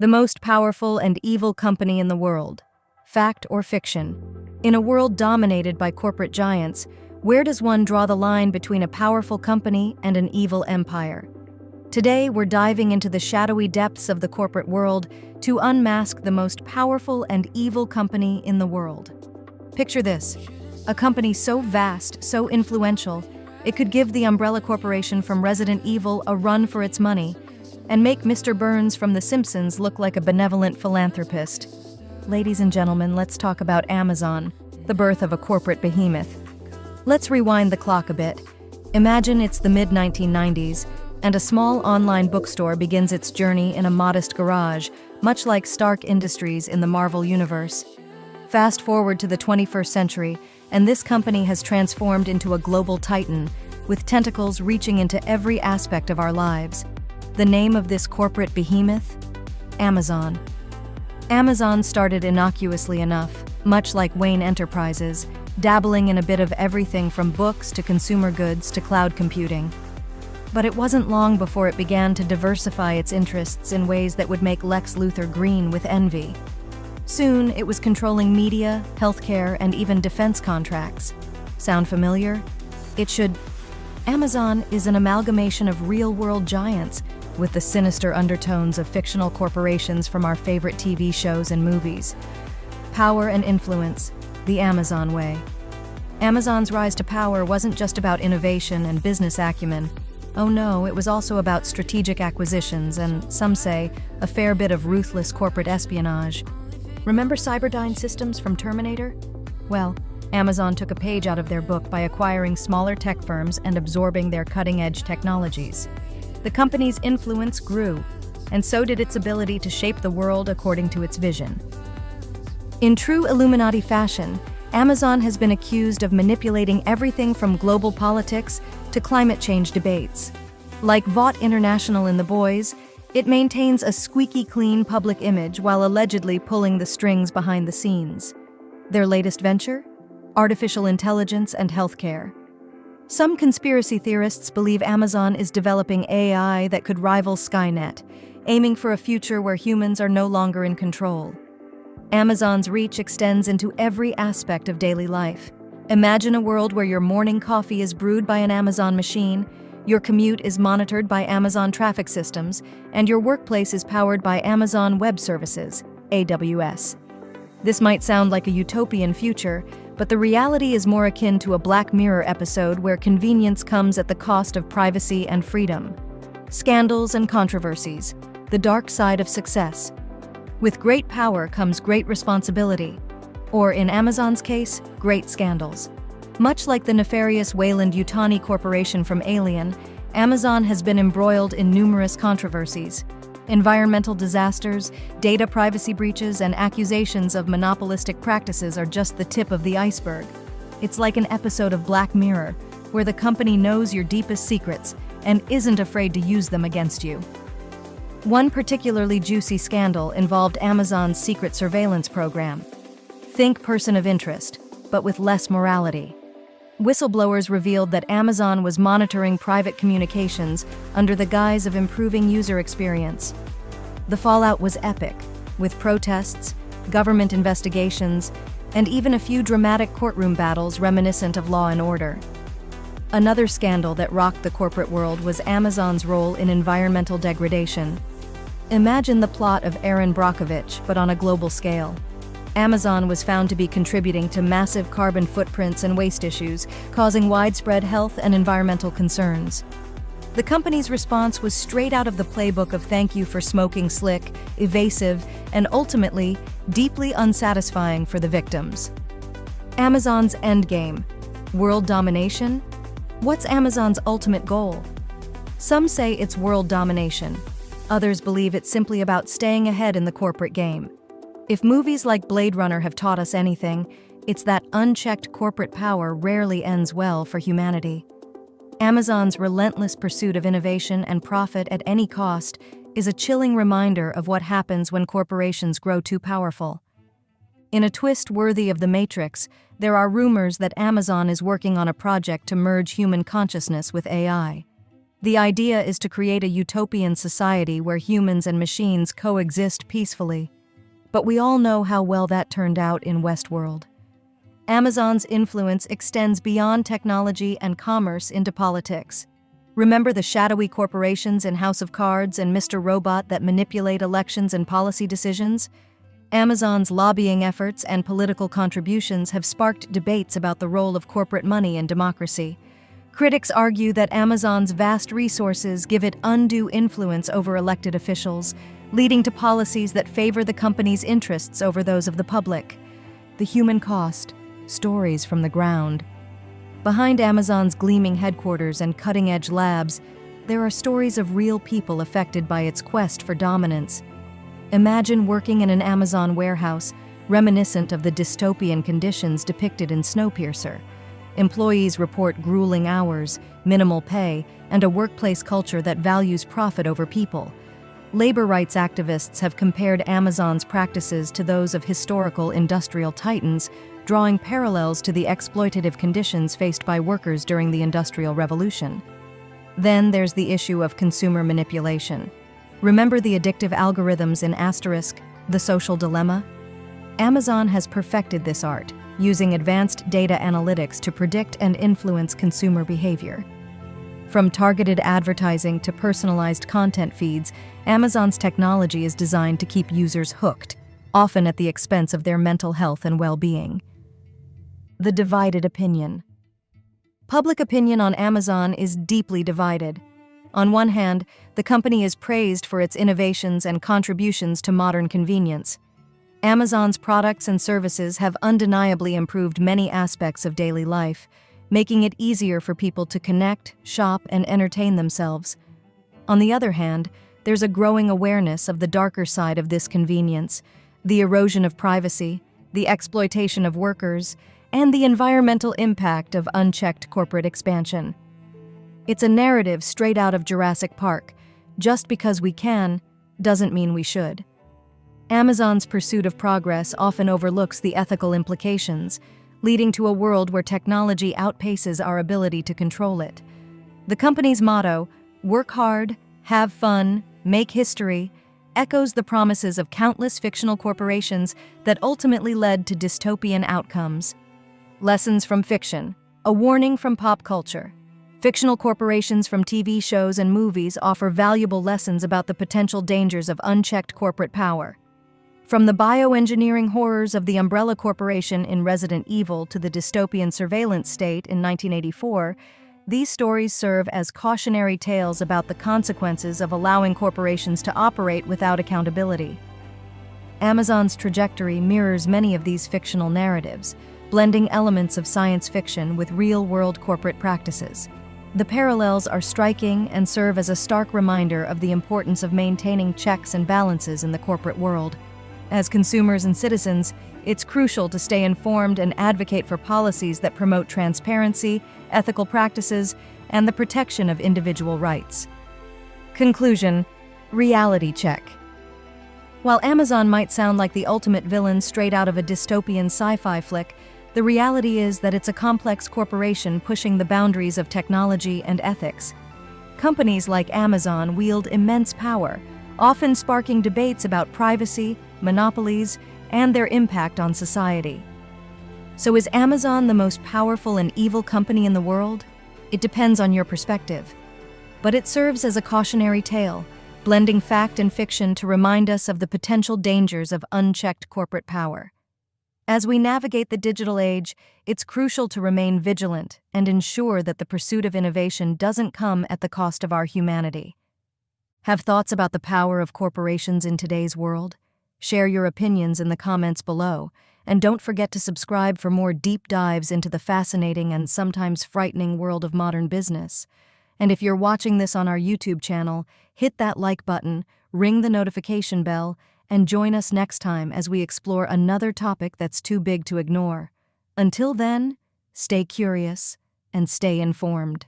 The most powerful and evil company in the world. Fact or fiction? In a world dominated by corporate giants, where does one draw the line between a powerful company and an evil empire? Today, we're diving into the shadowy depths of the corporate world to unmask the most powerful and evil company in the world. Picture this: a company so vast, so influential, it could give the Umbrella Corporation from Resident Evil a run for its money and make Mr. Burns from The Simpsons look like a benevolent philanthropist. Ladies and gentlemen, let's talk about Amazon, the birth of a corporate behemoth. Let's rewind the clock a bit. Imagine it's the mid-1990s, and a small online bookstore begins its journey in a modest garage, much like Stark Industries in the Marvel Universe. Fast forward to the 21st century, and this company has transformed into a global titan, with tentacles reaching into every aspect of our lives. The name of this corporate behemoth? Amazon. Amazon started innocuously enough, much like Wayne Enterprises, dabbling in a bit of everything from books to consumer goods to cloud computing. But it wasn't long before it began to diversify its interests in ways that would make Lex Luthor green with envy. Soon, it was controlling media, healthcare, and even defense contracts. Sound familiar? It should. Amazon is an amalgamation of real-world giants with the sinister undertones of fictional corporations from our favorite TV shows and movies. Power and influence, the Amazon way. Amazon's rise to power wasn't just about innovation and business acumen. Oh no, it was also about strategic acquisitions and, some say, a fair bit of ruthless corporate espionage. Remember Cyberdyne Systems from Terminator? Well, Amazon took a page out of their book by acquiring smaller tech firms and absorbing their cutting-edge technologies. The company's influence grew, and so did its ability to shape the world according to its vision. In true Illuminati fashion, Amazon has been accused of manipulating everything from global politics to climate change debates. Like Vought International in The Boys, it maintains a squeaky clean public image while allegedly pulling the strings behind the scenes. Their latest venture? Artificial intelligence and healthcare. Some conspiracy theorists believe Amazon is developing AI that could rival Skynet, aiming for a future where humans are no longer in control. Amazon's reach extends into every aspect of daily life. Imagine a world where your morning coffee is brewed by an Amazon machine, your commute is monitored by Amazon traffic systems, and your workplace is powered by Amazon Web Services, AWS. This might sound like a utopian future, but the reality is more akin to a Black Mirror episode where convenience comes at the cost of privacy and freedom. Scandals and controversies, the dark side of success. With great power comes great responsibility, or in Amazon's case, great scandals. Much like the nefarious Weyland-Yutani Corporation from Alien, Amazon has been embroiled in numerous controversies. Environmental disasters, data privacy breaches, and accusations of monopolistic practices are just the tip of the iceberg. It's like an episode of Black Mirror, where the company knows your deepest secrets and isn't afraid to use them against you. One particularly juicy scandal involved Amazon's secret surveillance program. Think person of interest, but with less morality. Whistleblowers revealed that Amazon was monitoring private communications under the guise of improving user experience. The fallout was epic, with protests, government investigations, and even a few dramatic courtroom battles reminiscent of Law and Order. Another scandal that rocked the corporate world was Amazon's role in environmental degradation. Imagine the plot of Erin Brockovich, but on a global scale. Amazon was found to be contributing to massive carbon footprints and waste issues, causing widespread health and environmental concerns. The company's response was straight out of the playbook of thank you for smoking slick, evasive, and ultimately, deeply unsatisfying for the victims. Amazon's endgame: world domination? What's Amazon's ultimate goal? Some say it's world domination. Others believe it's simply about staying ahead in the corporate game. If movies like Blade Runner have taught us anything, it's that unchecked corporate power rarely ends well for humanity. Amazon's relentless pursuit of innovation and profit at any cost is a chilling reminder of what happens when corporations grow too powerful. In a twist worthy of The Matrix, there are rumors that Amazon is working on a project to merge human consciousness with AI. The idea is to create a utopian society where humans and machines coexist peacefully. But we all know how well that turned out in Westworld. Amazon's influence extends beyond technology and commerce into politics. Remember the shadowy corporations in House of Cards and Mr. Robot that manipulate elections and policy decisions? Amazon's lobbying efforts and political contributions have sparked debates about the role of corporate money in democracy. Critics argue that Amazon's vast resources give it undue influence over elected officials, leading to policies that favor the company's interests over those of the public. The human cost. Stories from the ground. Behind Amazon's gleaming headquarters and cutting-edge labs, there are stories of real people affected by its quest for dominance. Imagine working in an Amazon warehouse, reminiscent of the dystopian conditions depicted in Snowpiercer. Employees report grueling hours, minimal pay, and a workplace culture that values profit over people. Labor rights activists have compared Amazon's practices to those of historical industrial titans, drawing parallels to the exploitative conditions faced by workers during the Industrial Revolution. Then there's the issue of consumer manipulation. Remember the addictive algorithms in Asterisk, The Social Dilemma? Amazon has perfected this art, using advanced data analytics to predict and influence consumer behavior. From targeted advertising to personalized content feeds, Amazon's technology is designed to keep users hooked, often at the expense of their mental health and well-being. The divided opinion. Public opinion on Amazon is deeply divided. On one hand, the company is praised for its innovations and contributions to modern convenience. Amazon's products and services have undeniably improved many aspects of daily life, making it easier for people to connect, shop, and entertain themselves. On the other hand, there's a growing awareness of the darker side of this convenience, the erosion of privacy, the exploitation of workers, and the environmental impact of unchecked corporate expansion. It's a narrative straight out of Jurassic Park. Just because we can, doesn't mean we should. Amazon's pursuit of progress often overlooks the ethical implications, leading to a world where technology outpaces our ability to control it. The company's motto, "Work hard, have fun, make history," echoes the promises of countless fictional corporations that ultimately led to dystopian outcomes. Lessons from fiction, a warning from pop culture. Fictional corporations from TV shows and movies offer valuable lessons about the potential dangers of unchecked corporate power. From the bioengineering horrors of the Umbrella Corporation in Resident Evil to the dystopian surveillance state in 1984, these stories serve as cautionary tales about the consequences of allowing corporations to operate without accountability. Amazon's trajectory mirrors many of these fictional narratives, blending elements of science fiction with real-world corporate practices. The parallels are striking and serve as a stark reminder of the importance of maintaining checks and balances in the corporate world. As consumers and citizens, it's crucial to stay informed and advocate for policies that promote transparency, ethical practices, and the protection of individual rights. Conclusion: reality check. While Amazon might sound like the ultimate villain straight out of a dystopian sci-fi flick, the reality is that it's a complex corporation pushing the boundaries of technology and ethics. Companies like Amazon wield immense power, often sparking debates about privacy, monopolies, and their impact on society. So is Amazon the most powerful and evil company in the world? It depends on your perspective. But it serves as a cautionary tale, blending fact and fiction to remind us of the potential dangers of unchecked corporate power. As we navigate the digital age, it's crucial to remain vigilant and ensure that the pursuit of innovation doesn't come at the cost of our humanity. Have thoughts about the power of corporations in today's world? Share your opinions in the comments below, and don't forget to subscribe for more deep dives into the fascinating and sometimes frightening world of modern business. And if you're watching this on our YouTube channel, hit that like button, ring the notification bell, and join us next time as we explore another topic that's too big to ignore. Until then, stay curious and stay informed.